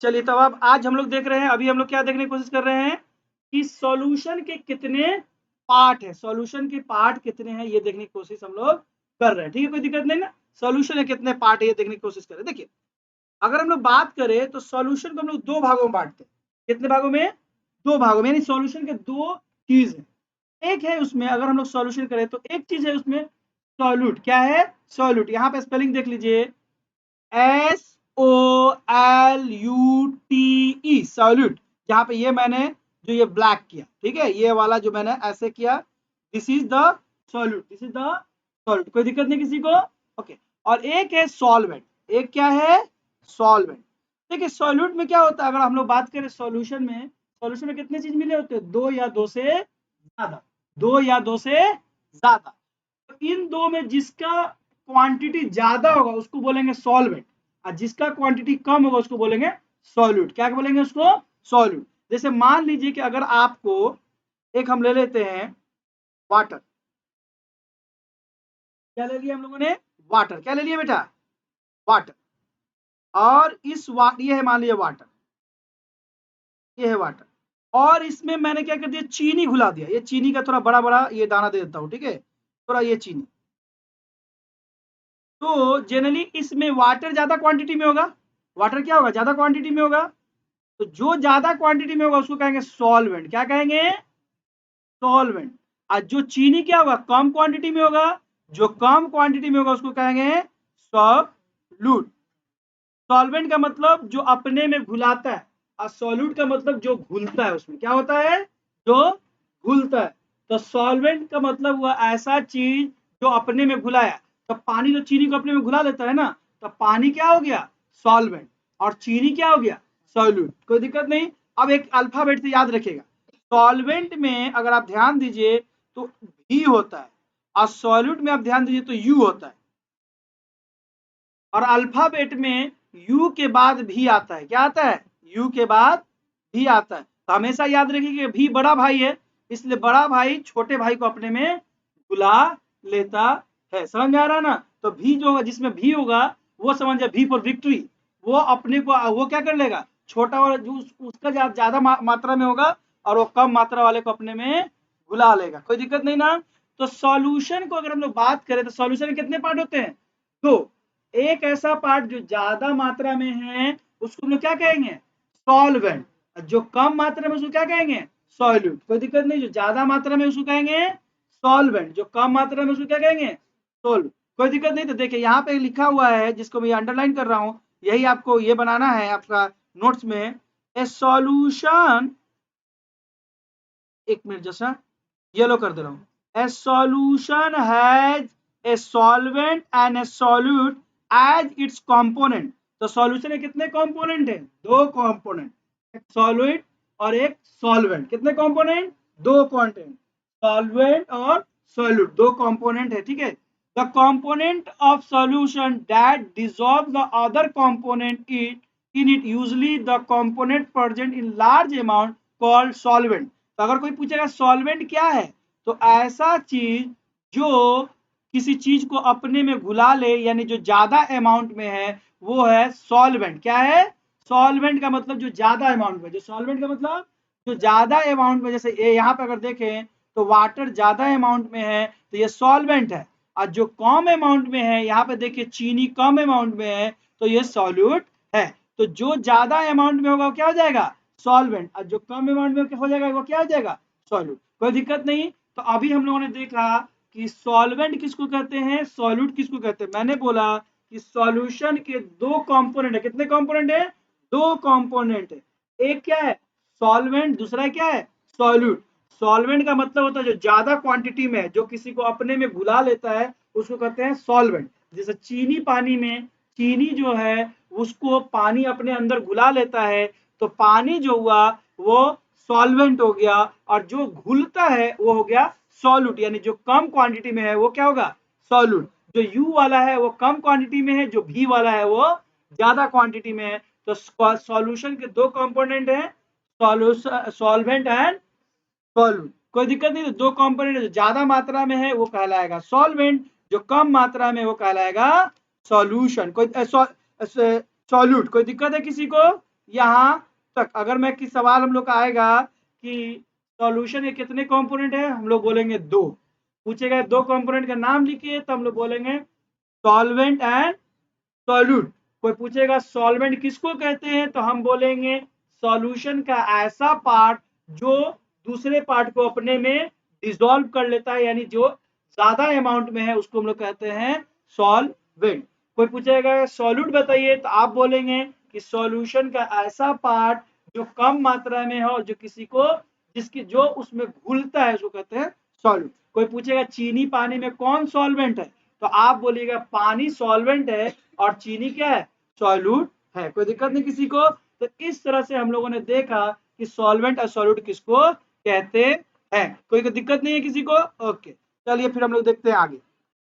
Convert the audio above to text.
चलिए तब अब आज हम लोग देख रहे हैं, अभी हम लोग क्या देखने की कोशिश कर रहे हैं कि सॉल्यूशन के कितने पार्ट है, सॉल्यूशन के पार्ट कितने हैं ये देखने की कोशिश हम लोग कर रहे हैं। ठीक है, कोई दिक्कत नहीं ना। सॉल्यूशन के कितने पार्ट है ये देखने की कोशिश कर रहे हैं। देखिए अगर हम लोग बात करें तो सॉल्यूशन को हम लोग दो भागों में बांटते हैं। कितने भागों में? दो भागों में, यानी सॉल्यूशन के दो चीज है। एक है उसमें अगर हम लोग सॉल्यूशन करें तो एक चीज है उसमें सॉल्यूट। क्या है? सॉल्यूट। यहाँ पे स्पेलिंग देख लीजिए, SOLUTE, सॉल्यूट। जहां पे ये मैंने जो ये ब्लैक किया, ठीक है, ये वाला जो मैंने ऐसे किया, this is the solute, this is the solute. कोई दिक्कत नहीं किसी को? ओके। और एक है सॉल्वेंट। एक क्या है? सॉल्वेंट। देखिए सॉल्यूट में क्या होता है, अगर हम लोग बात करें सॉल्यूशन में, सॉल्यूशन में कितने चीज मिले होते हैं? दो या दो से ज्यादा, दो या दो से ज्यादा। तो इन दो में जिसका क्वांटिटी ज्यादा होगा उसको बोलेंगे सॉल्वेंट, और जिसका क्वांटिटी कम होगा उसको बोलेंगे सॉल्यूट। क्या बोलेंगे उसको? सॉल्यूट। जैसे मान लीजिए कि अगर आपको एक हम ले लेते हैं वाटर। क्या ले लिया हम लोगों ने? वाटर। क्या ले लिया बेटा? वाटर। और इस ये है मान लीजिए वाटर, ये है वाटर, और इसमें मैंने क्या कर दिया? चीनी घुला दिया। ये चीनी का थोड़ा बड़ा बड़ा ये दाना दे देता हूं, ठीक है, थोड़ा ये चीनी। तो जनरली इसमें वाटर ज्यादा क्वांटिटी में होगा। वाटर क्या होगा? ज्यादा क्वांटिटी में होगा। तो जो ज्यादा क्वांटिटी में होगा उसको कहेंगे सॉल्वेंट। क्या कहेंगे? सॉल्वेंट। और जो चीनी क्या होगा? कम क्वांटिटी में होगा। जो कम क्वांटिटी में होगा उसको कहेंगे सॉल्यूट। सॉल्वेंट का मतलब जो अपने में घुलाता है, और सॉल्यूट का मतलब जो घुलता है। उसमें क्या होता है? जो घुलता है। तो सॉल्वेंट का मतलब हुआ ऐसा चीज जो अपने में घुलाया। तो पानी जो चीनी को अपने में घुला लेता है ना, तो पानी क्या हो गया? सॉल्वेंट। और चीनी क्या हो गया? सॉल्यूट। कोई दिक्कत नहीं। अब एक अल्फाबेट से याद रखिएगा, सॉल्वेंट में अगर आप ध्यान दीजिए तो भी होता है, और सॉल्यूट में आप ध्यान दीजिए तो यू होता है। और अल्फाबेट में यू के बाद भी आता है। क्या आता है? यू के बाद भी आता है। तो हमेशा याद रखिए कि भी बड़ा भाई है, इसलिए बड़ा भाई छोटे भाई को अपने में बुला लेता है। समझ में आ रहा है ना? तो भी जो होगा, जिसमें भी होगा वो समझ भी फॉर विक्ट्री, वो अपने को वो क्या कर लेगा? छोटा वाला जो उसका ज्यादा मात्रा में होगा, और वो कम मात्रा वाले को अपने में बुला लेगा। कोई दिक्कत नहीं ना। तो सॉल्यूशन को अगर हम लोग बात करें तो सॉल्यूशन के कितने पार्ट होते हैं? दो। एक ऐसा पार्ट जो ज्यादा मात्रा में है उसको हम लोग क्या कहेंगे? सॉल्वेंट। जो कम मात्रा में उसको क्या कहेंगे? सॉल्यूट। कोई दिक्कत नहीं। जो ज्यादा मात्रा में उसको कहेंगे सॉल्वेंट, जो कम मात्रा में उसको क्या कहेंगे? सोल्व। कोई दिक्कत नहीं। तो देखिए यहाँ पे लिखा हुआ है जिसको मैं अंडरलाइन कर रहा हूं, यही आपको ये बनाना है आपका नोट्स में। ए सॉल्यूशन, एक मिनट जैसा येलो कर दे रहा हूं। A solution has a solvent and a solute as its component. तो सॉल्यूशन में कितने कंपोनेंट है? दो कंपोनेंट, एक सॉल्वेंट और एक सॉल्वेंट। कितने कंपोनेंट? दो कंपोनेंट, सॉल्वेंट और सॉल्यूट, दो कंपोनेंट है। ठीक है। The component of solution that dissolve the other component in it usually the component present in large amount called solvent. तो अगर कोई पूछेगा सॉल्वेंट क्या है, तो ऐसा चीज जो किसी चीज को अपने में घुला ले, यानी जो ज्यादा अमाउंट में है, वो है सॉल्वेंट। क्या है? सॉल्वेंट का मतलब जो ज्यादा अमाउंट में, जो सॉल्वेंट का मतलब जो ज्यादा अमाउंट में। जैसे ये यहाँ पे अगर देखें तो वाटर ज्यादा अमाउंट में है तो ये सॉल्वेंट है, और जो कम अमाउंट में है, यहाँ पे देखिए चीनी कम अमाउंट में है, तो ये सॉल्यूट है। तो जो ज्यादा अमाउंट में होगा वो क्या हो जाएगा? सॉल्वेंट। और जो कम अमाउंट में हो जाएगा वो क्या हो जाएगा? सॉल्यूट। कोई दिक्कत नहीं। तो अभी हम लोगों ने देखा कि सॉल्वेंट किसको कहते हैं, सॉल्यूट किसको कहते हैं। मैंने बोला कि सॉल्यूशन के दो कंपोनेंट है। कितने कंपोनेंट है? दो कंपोनेंट है। एक क्या है? सॉल्वेंट, दूसरा क्या है? सॉल्यूट। सॉल्वेंट का मतलब होता है जो ज्यादा क्वांटिटी में है, जो किसी को अपने में घुला लेता है, उसको कहते हैं सॉल्वेंट। जैसे चीनी पानी में, चीनी जो है उसको पानी अपने अंदर घुला लेता है, तो पानी जो हुआ वो सॉल्वेंट हो गया, और जो घुलता है वो हो गया सॉल्यूट। यानी जो कम क्वांटिटी में है वो क्या होगा? सॉल्यूट। जो यू वाला है वो कम क्वांटिटी में है, जो भी वाला है वो ज्यादा क्वांटिटी में है। तो सॉल्यूशन के दो कंपोनेंट है, सॉल्वेंट एंड सॉल्यूट। कोई दिक्कत नहीं। तो दो कंपोनेंट जो ज्यादा मात्रा में है वो कहलाएगा सॉल्वेंट, जो कम मात्रा में वो कहलाएगा सॉल्यूशन। कोई सॉल्यूट। कोई दिक्कत है किसी को? यहाँ तक। अगर मैं किस सवाल हम लोग का आएगा कि सॉल्यूशन के कितने कंपोनेंट है, हम लोग बोलेंगे दो। पूछेगा दो कंपोनेंट का नाम लिखिए, तो हम लोग बोलेंगे सॉल्वेंट एंड सॉल्यूट। कोई पूछेगा सॉल्वेंट किसको कहते हैं, तो हम बोलेंगे सॉल्यूशन का ऐसा पार्ट जो दूसरे पार्ट को अपने में डिसॉल्व कर लेता है, यानी जो ज्यादा अमाउंट में है उसको हम लोग कहते हैं सॉल्वेंट। कोई पूछेगा सॉल्यूट बताइए, तो आप बोलेंगे कि सॉल्यूशन का ऐसा पार्ट जो कम मात्रा में हो, जो किसी को जिसकी जो उसमें घुलता है उसको कहते हैं सॉल्यूट। कोई पूछेगा चीनी पानी में कौन सॉल्वेंट है, तो आप बोलिएगा पानी सॉल्वेंट है और चीनी क्या है, सॉल्यूट है। कोई दिक्कत नहीं किसी को। तो इस तरह से हम लोगों ने देखा कि सॉल्वेंट और सॉल्यूट किसको कहते हैं। कोई दिक्कत नहीं है किसी को। ओके, चलिए फिर हम लोग देखते हैं आगे।